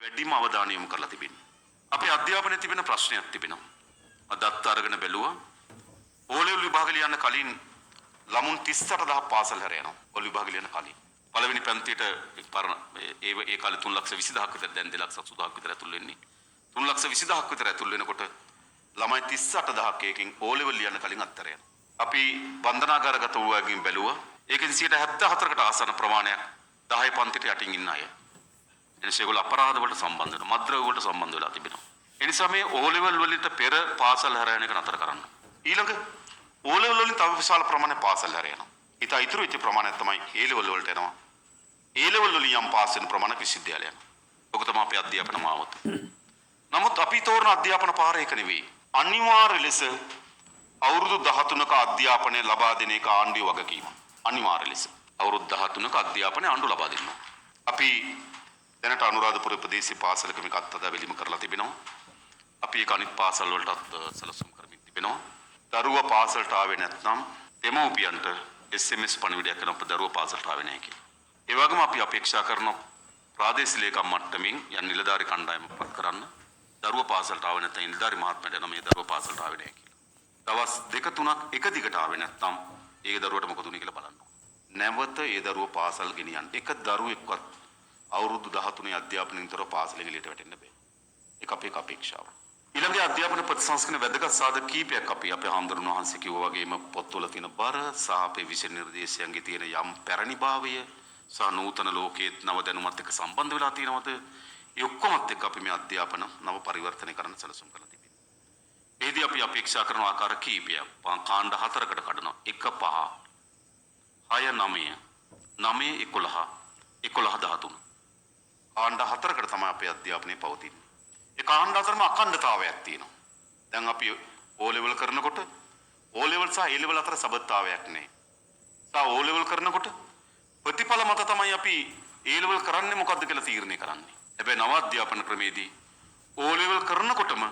වැඩිම අවධානය යොමු කරලා තිබෙන්නේ. අපේ අධ්‍යාපනයේ තිබෙන ප්‍රශ්නයක් තිබෙනවා. අදත් අරගෙන බැලුවා. ඕලෙවල් විභාග ලියන්න කලින් ළමුන් 38000 පාසල් හැර යනවා. ඕලෙවල් විභාග ලියන්න කලින්. පළවෙනි පන්තියට ඒ කාලේ 320000ක් විතර දැන් 280000ක් විතර ඇතුල් වෙන්නේ. 320000ක් විතර ඇතුල් වෙනකොට ළමයි 38000ක් එකකින් ඕලෙවල් ලියන්න කලින් අත්තර යනවා. අපි බන්ධනාගාරගත වූ අයගෙන් බැලුවා. ඒකෙන් 74කට ආසන්න ප්‍රමාණයක් 10 පන්තිට යටින් ඉන්න අය. එනිසා ඒගොල්ලෝ අපරාධ වලට සම්බන්ධ වෙනවා. මද්ද්‍රව්‍ය වලට සම්බන්ධ වෙලා තිබෙනවා. ඒ නිසා මේ ඕලෙවල් වලට පෙර පාසල් හැර යන එක නතර කරන්න. ඊළඟ ඕලෙවල් වලින් තව විශාල ප්‍රමාණයක් පාසල් හැර යනවා. ඊට ඉතුරු වෙච්ච ප්‍රමාණයක් තමයි ඒලෙවල් වලට යනවා. ඒලෙවල් වලින් යම් පාස් වෙන ප්‍රමාණයක් විශ්වවිද්‍යාලය යනවා. ඔක තමයි අපේ අධ්‍යාපන මාවත. නමුත් අපි තෝරන අධ්‍යාපන පාර ඒක නෙවෙයි. අනිවාර්ය ලෙස අවුරුදු 13ක අධ්‍යාපනය ලබා දෙන එක ආණ්ඩුවේ වගකීම. අනිවාර්ය ලෙස අවුරුදු 13ක අධ්‍යාපනය ආණ්ඩුව ලබා දෙනවා. අපි දැනට අනුරාධපුර ප්‍රදේශයේ පාසලක මේක අත්අඩංගුවෙලිම කරලා තිබෙනවා. අපි ඒක අනිත් පාසල් වලටත් සැලසුම් කරමින් තිබෙනවා. දරුවා පාසලට ආවේ නැත්නම් දෙමව්පියන්ට SMS පණිවිඩයක් කරන දරුවා පාසලට ආවේ නැහැ කියලා. ඒ වගේම අපි අපේක්ෂා කරන ප්‍රාදේශීය ලේකම් මට්ටමින් යන් නිලධාරි කණ්ඩායම පත් කරන්න දරුවා පාසලට ආවේ නැත්නම් නිලධාරි මහත්මයාට නම් මේ දරුවා පාසලට ආවේ නැහැ කියලා. දවස් 2-3ක් එක දිගට ආවේ නැත්නම් ඒ දරුවට මොකද උනේ කියලා බලන්න. නැවත ඒ දරුවා පාසල් ගෙනියන්න. එක දරුවෙක්වත් අවුරුදු 13 අධ්‍යාපනයෙන් තොරව පාසලෙන් එළියට වැටෙන්න බෑ. ඒක අපේ අපේක්ෂාව. ඊළඟ අධ්‍යාපන ප්‍රතිසංස්කරණ වැදගත් සාධක කීපයක් අපි අපේ හාමුදුරුවෝ වහන්සේ කිව්වා වගේම පොත්වල තියෙන බර සහ අපේ විෂය නිර්දේශයන්ගේ තියෙන යම් පැරණිභාවය සහ නූතන ලෝකයේ නව දැනුමත් එක්ක සම්බන්ධ වෙලා තියෙනවද? ඒ ඔක්කොමත් එක්ක අපි මේ අධ්‍යාපන නව පරිවර්තනය කරන්න සැලසුම් කරලා තිබෙනවා. ඒදී අපි අපේක්ෂා කරන ආකාර කීපයක් කාණ්ඩ 4කට කඩනවා. 1 5 6 9 9 11 11 13 කාණ්ඩ 4කට තමයි අපේ අධ්‍යාපනය පවතින්නේ. ඒ කාණ්ඩ අතරම අඛණ්ඩතාවයක් තියෙනවා. දැන් අපි O level කරනකොට O level සහ A level අතර සබඳතාවයක් නැහැ. සා O level කරනකොට ප්‍රතිඵල මත තමයි අපි A level කරන්නේ මොකද්ද කියලා තීරණය කරන්නේ. හැබැයි නව අධ්‍යාපන ක්‍රමේදී O level කරනකොටම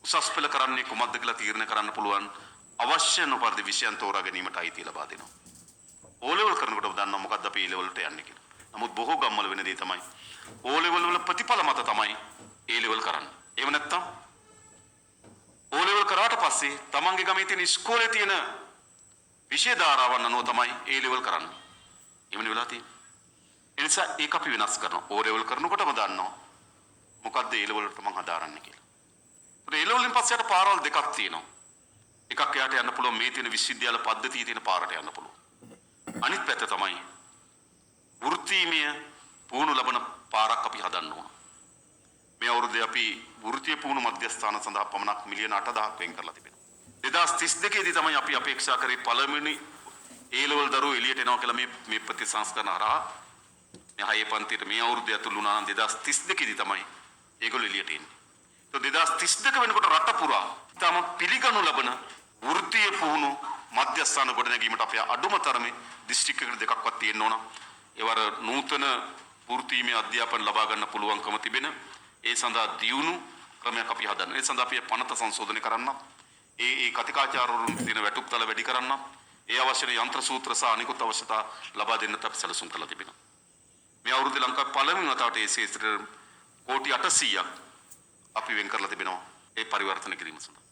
උසස් පෙළ කරන්නේ කොහොමද කියලා තීරණය කරන්න පුළුවන් අවශ්‍ය නොපරිදි විෂයන් තෝරා ගැනීමට අයිතිය ලබා දෙනවා. O level කරනකොට දන්නවා මොකද්ද අපි A level ට යන්නේ කියලා. නමුත් බොහෝ ගම්වල වෙන දේ තමයි O level වල ප්‍රතිඵල මත තමයි A level කරන්නේ. එහෙම නැත්නම් O level කරාට පස්සේ තමන්ගේ ගමේ තියෙන ඉස්කෝලේ තියෙන විෂය ධාරාවන් අනුව තමයි A level කරන්නේ. එහෙමනේ වෙලා තියෙන්නේ. ඒ නිසා ඒක අපි වෙනස් කරනවා. O level කරනකොටම දන්නවා මොකද්ද A level වලට මම හදාරන්නේ කියලා. ඒ A level වලින් පස්සේ යට පාරවල් දෙකක් තියෙනවා. එකක් එයාට යන්න පුළුවන් මේ තියෙන විශ්වවිද්‍යාල පද්ධතියේ තියෙන පාරට යන්න පුළුවන්. අනිත් පැත්ත තමයි වෘත්තීමය පුහුණු ලබන පාරක් අපි හදන්න ඕන. මේ අවුරුද්දේ අපි වෘත්තීය පුහුණු මධ්‍යස්ථාන සඳහා පමණක් මිලියන 8000ක් වෙන් කරලා තිබෙනවා. 2032 දී තමයි අපි අපේක්ෂා කරේ පළවෙනි A level දරුවෝ එළියට එනවා කියලා මේ ප්‍රතිසංස්කරණ හරහා මේ 6 පන්තියට මේ අවුරුද්ද ඇතුළු වුණා නම් 2032 දී තමයි ඒගොල්ලෝ එළියට එන්නේ. તો 2032 වෙනකොට රට පුරා තම පිළිගනු ලබන වෘත්තීය පුහුණු මධ්‍යස්ථාන ගොඩනැගීමට අපේ අඩුම තරමේ දිස්ත්‍රික්කයකට දෙකක්වත් තියෙන්න ඕන. ඒවර නූතන වෘත්තීය අධ්‍යාපන ලබා ගන්න පුළුවන්කම තිබෙන ඒ සඳහා දියුණු ක්‍රමයක් අපි හදන්න. ඒ සඳහා අපි පනත සංශෝධනය කරන්න. ඒ කතිකාචාර්යවරුන් තියෙන වැටුප්තල වැඩි කරන්න. ඒ අවශ්‍ය යන්ත්‍ර සූත්‍ර සහ අනිකුත් අවශ්‍යතා ලබා දෙන්නත් අපි සැලසුම් කරලා තිබෙනවා. මේ අවුරුද්දේ ලංකාවේ පළවෙනි වතාවට ඒ ශේත්‍රයට කෝටි 800ක් අපි වෙන් කරලා තිබෙනවා ඒ පරිවර්තන කිරීම සඳහා.